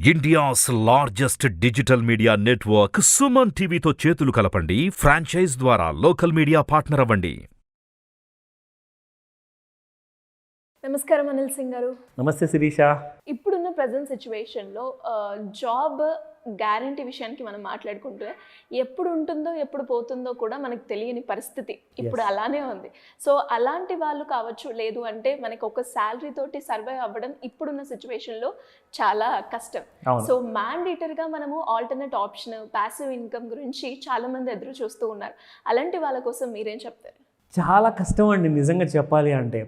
India's largest digital media network Suman టీవీతో చేతులు కలపండి. ఫ్రాంచైజ్ ద్వారా లోకల్ మీడియా పార్ట్నర్ అవ్వండి. నమస్కారం అనిల్ సింగ్ గారు. నమస్తే శిరీష. ఇప్పుడున్న ప్రజెంట్ సిచ్యువేషన్లో జాబ్ గ్యారంటీ విషయానికి మనం మాట్లాడుకుంటే ఎప్పుడు ఉంటుందో ఎప్పుడు పోతుందో కూడా మనకు తెలియని పరిస్థితి ఇప్పుడు అలానే ఉంది. సో అలాంటి వాళ్ళు కావచ్చు, లేదు అంటే మనకు ఒక శాలరీ తోటి సర్వైవ్ అవ్వడం ఇప్పుడున్న సిచ్యువేషన్లో చాలా కష్టం. సో మ్యాండేటరీగా మనము ఆల్టర్నేట్ ఆప్షన్, ప్యాసివ్ ఇన్కమ్ గురించి చాలామంది ఎదురు చూస్తూ ఉన్నారు. అలాంటి వాళ్ళ కోసం మీరేం చెప్తారు? చాలా కష్టం అండి నిజంగా చెప్పాలి అంటే.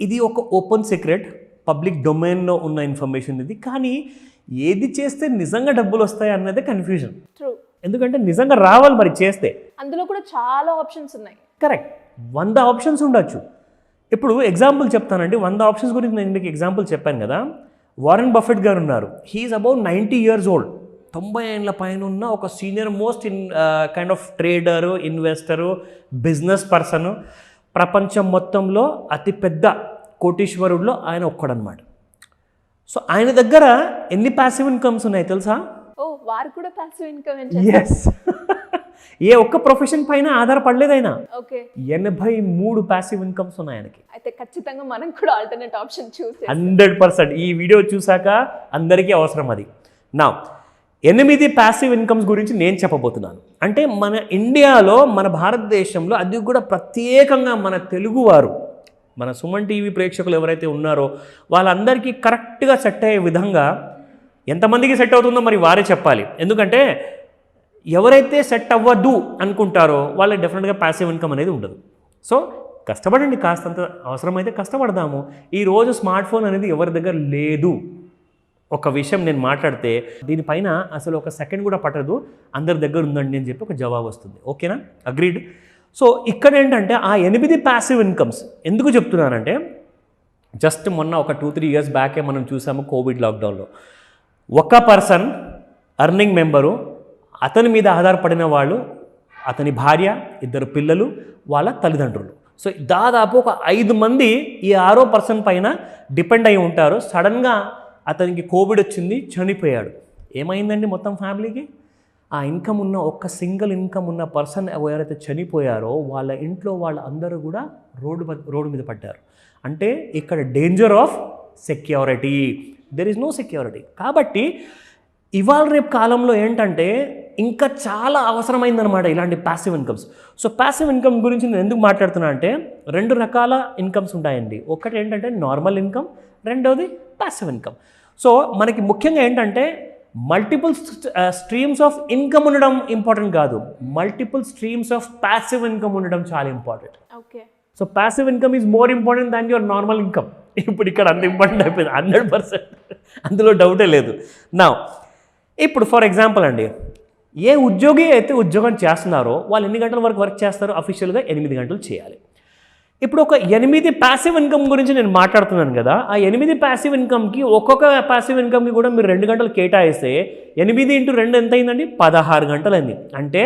ఇది ఒక ఓపెన్ సీక్రెట్, పబ్లిక్ డొమైన్లో ఉన్న ఇన్ఫర్మేషన్ ఇది. కానీ ఏది చేస్తే నిజంగా డబ్బులు వస్తాయి అన్నదే కన్ఫ్యూజన్. ట్రూ. ఎందుకంటే నిజంగా రావాలి మరి చేస్తే. అందులో కూడా చాలా ఆప్షన్స్ ఉన్నాయి. కరెక్ట్, 100 ఆప్షన్స్ ఉండొచ్చు. ఇప్పుడు ఎగ్జాంపుల్ చెప్తానండి. 100 ఆప్షన్స్ గురించి నేను మీకు ఎగ్జాంపుల్ చెప్పాను కదా. వారెన్ బఫెట్ గారు ఉన్నారు. He's about 90 years old. 90 ఏళ్ళ పైన ఉన్న ఒక senior most kind of trader, investor, business person. ప్రపంచం మొత్తంలో అతిపెద్ద కోటీశ్వరుల్లో ఆయన ఒక్కడనమాట. సో ఆయన దగ్గర ఎన్ని ప్యాసివ్ ఇన్కమ్స్ ఉన్నాయి తెలుసా? ఓ, వారు కూడా ప్యాసివ్ ఇన్కమ్. ఎస్. ఏ ఒక్క ప్రొఫెషన్ పైన ఆధారపడలేదు ఆయన. ఓకే. 83 ప్యాసివ్ ఇన్కమ్స్ ఉన్నాయి ఆయనకి. అయితే ఖచ్చితంగా మనం కూడా ఆల్టర్నేట్ ఆప్షన్ చూసి 100%. ఈ వీడియో చూసాక అందరికీ అవసరం అది. నా 8 ప్యాసివ్ ఇన్కమ్స్ గురించి నేను చెప్పబోతున్నాను. అంటే మన ఇండియాలో, మన భారతదేశంలో, అది కూడా ప్రత్యేకంగా మన తెలుగువారు, మన సుమన్ టీవీ ప్రేక్షకులు ఎవరైతే ఉన్నారో వాళ్ళందరికీ కరెక్ట్గా సెట్ అయ్యే విధంగా, ఎంతమందికి సెట్ అవుతుందో మరి వారే చెప్పాలి. ఎందుకంటే ఎవరైతే సెట్ అవ్వద్దు అనుకుంటారో వాళ్ళకి డెఫినెట్గా ప్యాసివ్ ఇన్కమ్ అనేది ఉండదు. సో కష్టపడండి, కాస్తంత అవసరమైతే కష్టపడదాము. ఈరోజు స్మార్ట్ ఫోన్ అనేది ఎవరి దగ్గర లేదు. ఒక విషయం నేను మాట్లాడితే దీనిపైన అసలు ఒక సెకండ్ కూడా పట్టదు, అందరి దగ్గర ఉందండి అని చెప్పి ఒక జవాబు వస్తుంది. ఓకేనా? అగ్రీడ్. సో ఇక్కడ ఏంటంటే ఆ 8 ప్యాసివ్ ఇన్కమ్స్ ఎందుకు చెప్తున్నానంటే, జస్ట్ మొన్న ఒక 2-3 years బ్యాకే మనం చూసాము కోవిడ్ లాక్డౌన్లో. ఒక పర్సన్ అర్నింగ్ మెంబరు, అతని మీద ఆధారపడిన వాళ్ళు, అతని భార్య, 2 పిల్లలు, వాళ్ళ తల్లిదండ్రులు. సో దాదాపు ఒక 5 మంది ఈ 6వ పర్సన్ పైన డిపెండ్ అయి ఉంటారు. సడన్గా అతనికి కోవిడ్ వచ్చింది, చనిపోయాడు. ఏమైందండి మొత్తం ఫ్యామిలీకి? ఆ ఇన్కమ్ ఉన్న, ఒక్క సింగిల్ ఇన్కమ్ ఉన్న పర్సన్ ఎవరైతే చనిపోయారో వాళ్ళ ఇంట్లో వాళ్ళందరూ కూడా రోడ్డు మీద పడ్డారు. అంటే ఇక్కడ danger of security, there is no security. కాబట్టి ఇవాళ రేపు కాలంలో ఏంటంటే ఇంకా చాలా అవసరమైందనమాట ఇలాంటి passive incomes. So passive income గురించి నేను ఎందుకు మాట్లాడుతున్నా అంటే, 2 రకాల ఇన్కమ్స్ ఉంటాయండి. ఒకటి ఏంటంటే నార్మల్ ఇన్కమ్, రెండవది ప్యాసివ్ ఇన్కమ్. సో మనకి ముఖ్యంగా ఏంటంటే మల్టిపుల్ స్ట్రీమ్స్ ఆఫ్ ఇన్కమ్ ఉండడం ఇంపార్టెంట్ కాదు, multiple streams of passive income ఉండడం చాలా important. Okay. So passive income is more important than your normal income. ఇప్పుడు ఇక్కడ అంత ఇంపార్టెంట్ అయిపోయింది, 100%. అందులో డౌటే లేదు. నా ఇప్పుడు ఫర్ ఎగ్జాంపుల్ అండి, ఏ ఉద్యోగి అయితే ఉద్యోగం చేస్తున్నారో వాళ్ళు ఎన్ని గంటల వరకు వర్క్ చేస్తారో? అఫీషియల్గా 8 గంటలు చేయాలి. ఇప్పుడు ఒక 8 ప్యాసివ్ ఇన్కమ్ గురించి నేను మాట్లాడుతున్నాను కదా. ఆ 8 ప్యాసివ్ ఇన్కమ్కి, ఒక్కొక్క ప్యాసివ్ ఇన్కమ్కి కూడా మీరు 2 గంటలు కేటాయిస్తే 8 × 2 ఎంత అయిందండి? 16 గంటలు అయింది. అంటే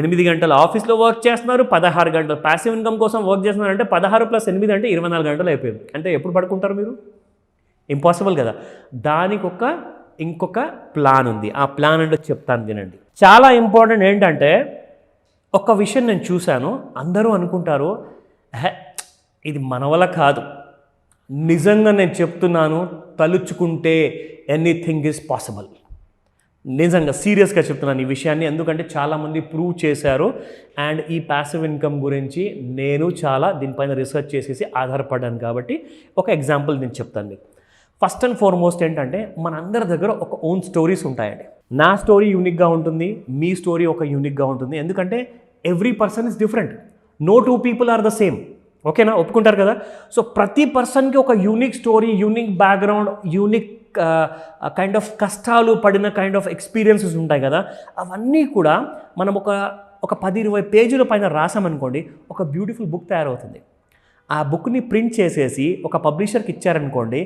8 గంటలు ఆఫీస్లో వర్క్ చేస్తున్నారు, 16 గంటలు ప్యాసివ్ ఇన్కమ్ కోసం వర్క్ చేస్తున్నారు. అంటే 16 + 8 అంటే 24 గంటలు అయిపోయింది. అంటే ఎప్పుడు పడుకుంటారు మీరు? ఇంపాసిబుల్ కదా. దానికి ఇంకొక ప్లాన్ ఉంది. ఆ ప్లాన్ అంటే చెప్తాను వినండి. చాలా ఇంపార్టెంట్. ఏంటంటే ఒక విషయం నేను చూశాను, అందరూ అనుకుంటారు ఇది మన వల్ల కాదు. నిజంగా నేను చెప్తున్నాను, తలుచుకుంటే ఎనీథింగ్ ఈజ్ పాసిబుల్. నిజంగా సీరియస్గా చెప్తున్నాను ఈ విషయాన్ని. ఎందుకంటే చాలామంది ప్రూవ్ చేశారు. అండ్ ఈ ప్యాసివ్ ఇన్కమ్ గురించి నేను చాలా దీనిపైన రీసెర్చ్ చేసేసి ఆధారపడ్డాను. కాబట్టి ఒక ఎగ్జాంపుల్ నేను చెప్తాను మీకు. ఫస్ట్ అండ్ ఫార్మోస్ట్ ఏంటంటే మన అందరి దగ్గర ఒక ఓన్ స్టోరీస్ ఉంటాయండి. నా స్టోరీ యూనిక్గా ఉంటుంది, మీ స్టోరీ ఒక యూనిక్గా ఉంటుంది. ఎందుకంటే every person is different. No 2 people are the same. ఓకేనా? ఒప్పుకుంటారు కదా. సో ప్రతి పర్సన్కి ఒక unique story, unique background, unique kind of కష్టాలు పడిన కైండ్ ఆఫ్ ఎక్స్పీరియన్సెస్ ఉంటాయి కదా. అవన్నీ కూడా మనం ఒక 10-20 పేజీల పైన రాసామనుకోండి, ఒక బ్యూటిఫుల్ బుక్ తయారవుతుంది. ఆ బుక్ని ప్రింట్ చేసేసి ఒక పబ్లిషర్కి ఇచ్చారనుకోండి,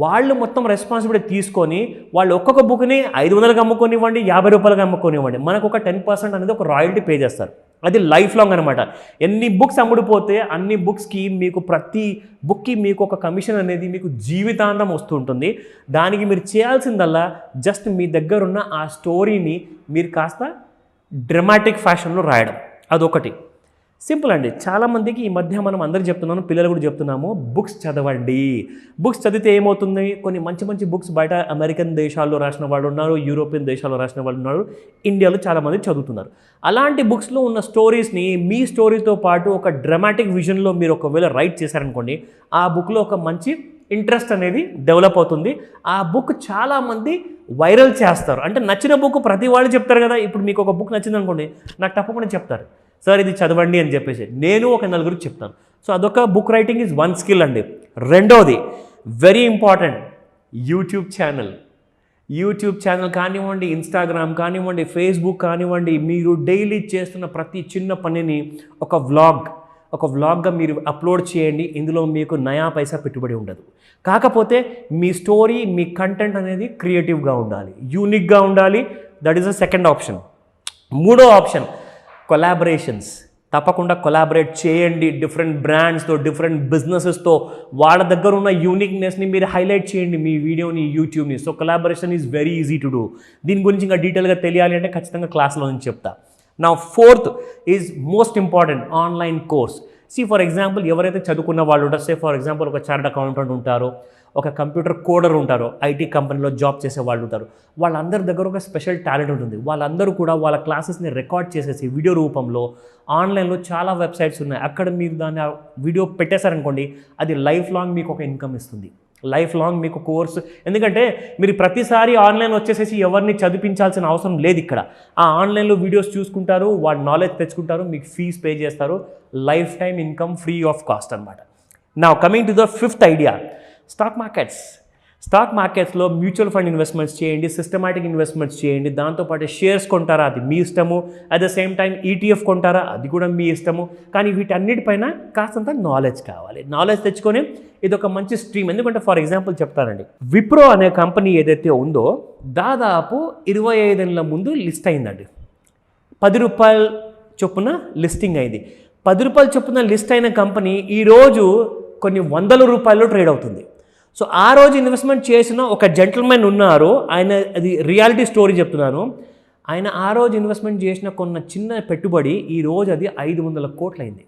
వాళ్ళు మొత్తం రెస్పాన్సిబిలిటీ తీసుకొని వాళ్ళు ఒక్కొక్క బుక్ని 500కి అమ్ముకొనివ్వండి, 50 రూపాయలకి అమ్ముకొనివ్వండి, మనకు ఒక 10% అనేది ఒక రాయల్టీ పే చేస్తారు. అది లైఫ్ లాంగ్ అనమాట. ఎన్ని బుక్స్ అమ్ముడుపోతే అన్ని బుక్స్కి మీకు ప్రతి బుక్కి మీకు ఒక కమిషన్ అనేది మీకు జీవితాంతం వస్తూ ఉంటుంది. దానికి మీరు చేయాల్సిందల్లా జస్ట్ మీ దగ్గర ఉన్న ఆ స్టోరీని మీరు కాస్త డ్రమాటిక్ ఫ్యాషన్లో రాయడం, అదొకటి. సింపుల్ అండి. చాలామందికి ఈ మధ్య మనం అందరికీ చెప్తున్నాను, పిల్లలు కూడా చెప్తున్నాము, బుక్స్ చదవండి. బుక్స్ చదివితే ఏమవుతుంది, కొన్ని మంచి మంచి బుక్స్ బయట అమెరికన్ దేశాల్లో రాసిన వాళ్ళు ఉన్నారు, యూరోపియన్ దేశాల్లో రాసిన వాళ్ళు ఉన్నారు, ఇండియాలో చాలామంది చదువుతున్నారు. అలాంటి బుక్స్లో ఉన్న స్టోరీస్ని మీ స్టోరీతో పాటు ఒక డ్రమాటిక్ విజన్లో మీరు ఒకవేళ రైట్ చేశారనుకోండి, ఆ బుక్లో ఒక మంచి ఇంట్రెస్ట్ అనేది డెవలప్ అవుతుంది. ఆ బుక్ చాలామంది వైరల్ చేస్తారు. అంటే నచ్చిన బుక్ ప్రతి వాళ్ళు చెప్తారు కదా. ఇప్పుడు మీకు ఒక బుక్ నచ్చింది అనుకోండి, నాకు తప్పకుండా చెప్తారు, సార్ ఇది చదవండి అని చెప్పేసి. నేను ఒక నలుగురికి చెప్తాను. సో అదొక book writing is one skill అండి. రెండోది వెరీ ఇంపార్టెంట్, యూట్యూబ్ ఛానల్ కానివ్వండి, ఇన్స్టాగ్రామ్ కానివ్వండి, ఫేస్బుక్ కానివ్వండి, మీరు డైలీ చేస్తున్న ప్రతి చిన్న పనిని ఒక వ్లాగ్గా మీరు అప్లోడ్ చేయండి. ఇందులో మీకు నయా పైసా పెట్టుబడి ఉండదు. కాకపోతే మీ స్టోరీ, మీ కంటెంట్ అనేది క్రియేటివ్గా ఉండాలి, యూనిక్గా ఉండాలి. That is the second option. మూడో ఆప్షన్ కొలాబరేషన్స్. తప్పకుండా కొలాబరేట్ చేయండి డిఫరెంట్ బ్రాండ్స్తో, డిఫరెంట్ బిజినెసెస్తో. వాళ్ళ దగ్గర ఉన్న యూనిక్నెస్ని మీరు హైలైట్ చేయండి మీ వీడియోని, యూట్యూబ్ని. So collaboration is very easy to do. దీని గురించి ఇంకా డీటెయిల్గా తెలియాలి అంటే ఖచ్చితంగా క్లాస్లో నుంచి చెప్తా. నా fourth is most important, online course. For example ఎవరైతే చదువుకున్న వాళ్ళు ఉంటారో, ఫర్ ఎగ్జాంపుల్ ఒక చార్టర్డ్ అకౌంటెంట్ ఉంటారో, ఒక కంప్యూటర్ కోడర్ ఉంటారో, ఐటీ కంపెనీలో జాబ్ చేసే వాళ్ళు ఉంటారు. వాళ్ళందరి దగ్గర ఒక స్పెషల్ టాలెంట్ ఉంటుంది. వాళ్ళందరూ కూడా వాళ్ళ క్లాసెస్ని రికార్డ్ చేసేసి వీడియో రూపంలో ఆన్లైన్లో చాలా వెబ్సైట్స్ ఉన్నాయి, అక్కడ మీరు దాన్ని వీడియో పెట్టేశారనుకోండి, అది లైఫ్ లాంగ్ మీకు ఒక ఇన్కమ్ ఇస్తుంది. లైఫ్ లాంగ్ మీకు కోర్సు. ఎందుకంటే మీరు ప్రతిసారి ఆన్లైన్ వచ్చేసేసి ఎవరిని చదివించాల్సిన అవసరం లేదు. ఇక్కడ ఆ ఆన్లైన్లో వీడియోస్ చూసుకుంటారు, వాళ్ళ నాలెడ్జ్ తెచ్చుకుంటారు, మీకు ఫీజ్ పే చేస్తారు. Life time income free of cost అనమాట. Now coming to the fifth idea, stock మార్కెట్స్లో మ్యూచువల్ ఫండ్ ఇన్వెస్ట్మెంట్స్ చేయండి, సిస్టమాటిక్ ఇన్వెస్ట్మెంట్స్ చేయండి. దాంతోపాటు షేర్స్ కొంటారా, అది మీ ఇష్టము. At the same time ETF కొంటారా, అది కూడా మీ ఇష్టము. కానీ వీటన్నిటిపైన కాస్తంత నాలెడ్జ్ కావాలి. నాలెడ్జ్ తెచ్చుకొని ఇదొక మంచి స్ట్రీమ్. ఎందుకంటే ఫర్ ఎగ్జాంపుల్ చెప్తానండి, విప్రో అనే కంపెనీ ఏదైతే ఉందో దాదాపు 25 ఏళ్ళ ముందు లిస్ట్ అయిందండి. 10 రూపాయల చొప్పున లిస్టింగ్ అయింది. 10 రూపాయల చొప్పున లిస్ట్ అయిన కంపెనీ ఈరోజు కొన్ని వందల రూపాయల్లో ట్రేడ్ అవుతుంది. సో ఆ రోజు ఇన్వెస్ట్మెంట్ చేసిన ఒక జెంటిల్మెన్ ఉన్నారు, ఆయన అది రియాలిటీ స్టోరీ చెప్తున్నాను. ఆయన ఆ రోజు ఇన్వెస్ట్మెంట్ చేసిన కొన్న చిన్న పెట్టుబడి ఈరోజు అది 500 కోట్లు అయింది.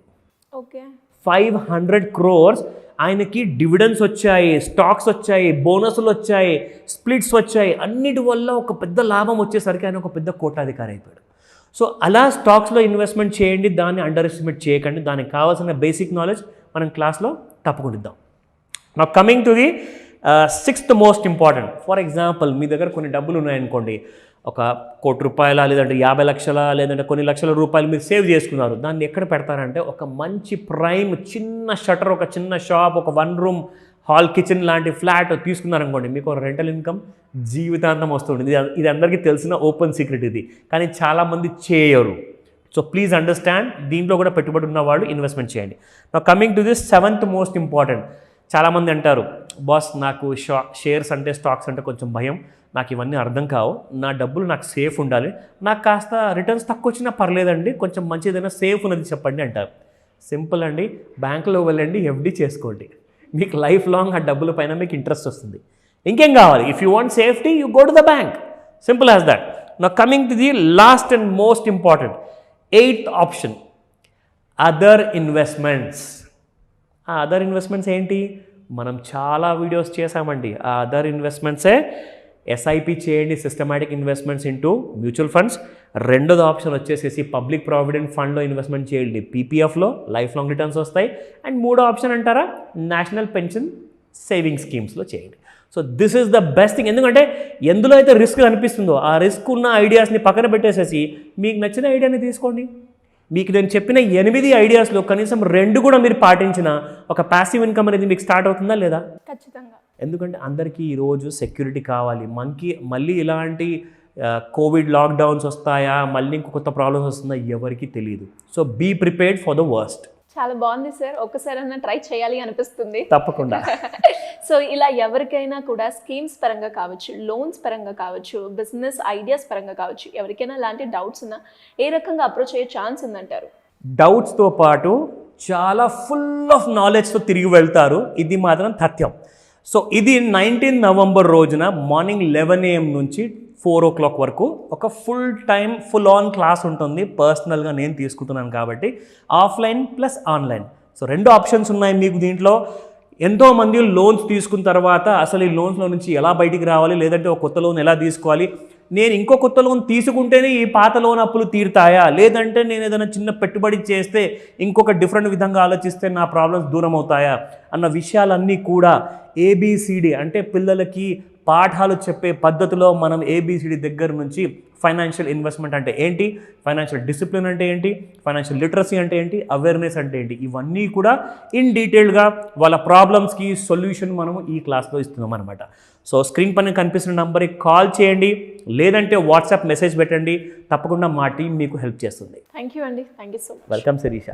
ఓకే, 500 crores ఆయనకి డివిడెండ్స్ వచ్చాయి, స్టాక్స్ వచ్చాయి, బోనస్లు వచ్చాయి, స్ప్లిట్స్ వచ్చాయి. అన్నిటి వల్ల ఒక పెద్ద లాభం వచ్చేసరికి ఆయన ఒక పెద్ద కోటాధికారి అయిపోయాడు. సో అలా స్టాక్స్లో ఇన్వెస్ట్మెంట్ చేయండి, దాన్ని అండర్ ఎస్టిమేట్ చేయకండి. దానికి కావాల్సిన బేసిక్ నాలెడ్జ్ మనం క్లాస్లో తప్పకుండా ఇద్దాం. నా coming to the sixth most important. For example మీ దగ్గర కొన్ని డబ్బులు ఉన్నాయనుకోండి, ఒక 1 కోటి రూపాయల, లేదంటే 50 లక్షల, లేదంటే కొన్ని లక్షల రూపాయలు మీరు సేవ్ చేసుకున్నారు. దాన్ని ఎక్కడ పెడతారంటే ఒక మంచి ప్రైమ్ చిన్న షటర్, ఒక చిన్న షాప్, ఒక 1 రూమ్ హాల్ కిచెన్ లాంటి ఫ్లాట్ తీసుకున్నారనుకోండి, మీకు ఒక రెంటల్ ఇన్కమ్ జీవితాంతం వస్తుంది. ఇది అందరికీ తెలిసిన ఓపెన్ సీక్రెట్ ఇది, కానీ చాలామంది చేయరు. సో ప్లీజ్ అండర్స్టాండ్, దీంట్లో కూడా పెట్టుబడి ఉన్న వాళ్ళు ఇన్వెస్ట్మెంట్ చేయండి. నా coming to this seventh most important. చాలామంది అంటారు, బాస్ నాకు షేర్స్ అంటే, స్టాక్స్ అంటే కొంచెం భయం, నాకు ఇవన్నీ అర్థం కావు, నా డబ్బులు నాకు సేఫ్ ఉండాలి, నాకు కాస్త రిటర్న్స్ తక్కువ వచ్చినా పర్లేదండి, కొంచెం మంచిదైనా సేఫ్ ఉన్నది చెప్పండి అంటారు. సింపుల్ అండి, బ్యాంకులో వెళ్ళండి, FD చేసుకోండి, మీకు లైఫ్ లాంగ్ ఆ డబ్బుల పైన మీకు ఇంట్రెస్ట్ వస్తుంది. ఇంకేం కావాలి? If you want safety, you go to the bank, simple as that. నా coming to the last and most important, 8th option, other investments. ఆ అదర్ ఇన్వెస్ట్మెంట్స్ ఏంటి? మనం చాలా వీడియోస్ చేసామండి. ఆ అదర్ ఇన్వెస్ట్మెంట్సే SIP చేయండి, systematic investments into mutual funds. రెండోది ఆప్షన్ వచ్చేసేసి పబ్లిక్ ప్రావిడెంట్ ఫండ్లో ఇన్వెస్ట్మెంట్ చేయండి, PPFలో లైఫ్ లాంగ్ రిటర్న్స్ వస్తాయి. అండ్ మూడో ఆప్షన్ అంటారా, నేషనల్ పెన్షన్ సేవింగ్ స్కీమ్స్లో చేయండి. So this is the best thing. ఎందుకంటే ఎందులో అయితే రిస్క్ అనిపిస్తుందో ఆ రిస్క్ ఉన్న ఐడియాస్ని పక్కన పెట్టేసేసి మీకు నచ్చిన ఐడియాని తీసుకోండి. మీకు నేను చెప్పిన 8 ఐడియాస్లో కనీసం 2 కూడా మీరు పాటించిన ఒక ప్యాసివ్ ఇన్కమ్ అనేది మీకు స్టార్ట్ అవుతుందా లేదా? ఖచ్చితంగా. ఎందుకంటే అందరికీ ఈరోజు సెక్యూరిటీ కావాలి. మళ్ళీ ఇలాంటి కోవిడ్ లాక్డౌన్స్ వస్తాయా, మళ్ళీ ఇంకో కొత్త ప్రాబ్లమ్స్ వస్తుందా, ఎవరికి తెలియదు. So be prepared for the worst. చాలా బాగుంది సార్, ఒక్కసారైనా ట్రై చేయాలి అనిపిస్తుంది. తప్పకుండా. సో ఇలా ఎవరికైనా కూడా స్కీమ్స్ పరంగా కావచ్చు, లోన్స్ పరంగా కావచ్చు, బిజినెస్ ఐడియాస్ పరంగా కావచ్చు, ఎవరికైనా ఇలాంటి డౌట్స్ ఉన్నా ఏ రకంగా అప్రోచ్ అయ్యే ఛాన్స్ ఉందంటారు? డౌట్స్తో పాటు చాలా ఫుల్ ఆఫ్ నాలెడ్జ్తో తిరిగి వెళ్తారు, ఇది మాత్రం తథ్యం. సో ఇది 19 నవంబర్ రోజున మార్నింగ్ 11 AM నుంచి 4 o'clock వరకు ఒక ఫుల్ ఆన్ క్లాస్ ఉంటుంది. పర్సనల్గా నేను తీసుకుంటున్నాను కాబట్టి offline plus online. So 2 options ఉన్నాయి మీకు దీంట్లో. ఎంతోమంది లోన్స్ తీసుకున్న తర్వాత అసలు ఈ లోన్స్లో నుంచి ఎలా బయటికి రావాలి, లేదంటే ఒక కొత్త లోన్ ఎలా తీసుకోవాలి, నేను ఇంకో కొత్త లోన్ తీసుకుంటేనే ఈ పాత లోన్ అప్పులు తీరుతాయా, లేదంటే నేను ఏదైనా చిన్న పెట్టుబడి చేస్తే ఇంకొక డిఫరెంట్ విధంగా ఆలోచిస్తే నా ప్రాబ్లమ్స్ దూరం అవుతాయా అన్న విషయాలన్నీ కూడా ఏబిసిడి అంటే పిల్లలకి పాఠాలు చెప్పే పద్ధతిలో మనం ఏబిసిడి దగ్గర నుంచి ఫైనాన్షియల్ ఇన్వెస్ట్మెంట్ అంటే ఏంటి, ఫైనాన్షియల్ డిసిప్లిన్ అంటే ఏంటి, ఫైనాన్షియల్ లిటరసీ అంటే ఏంటి, అవేర్నెస్ అంటే ఏంటి, ఇవన్నీ కూడా ఇన్ డీటెయిల్గా వాళ్ళ ప్రాబ్లమ్స్కి సొల్యూషన్ మనము ఈ క్లాస్లో ఇస్తున్నాం అనమాట. సో స్క్రీన్ పైన కనిపిస్తున్న నంబర్కి కాల్ చేయండి, లేదంటే వాట్సాప్ మెసేజ్ పెట్టండి. తప్పకుండా మా టీం మీకు హెల్ప్ చేస్తుంది. థ్యాంక్ యూ అండి, thank you so much. Welcome Sirisha.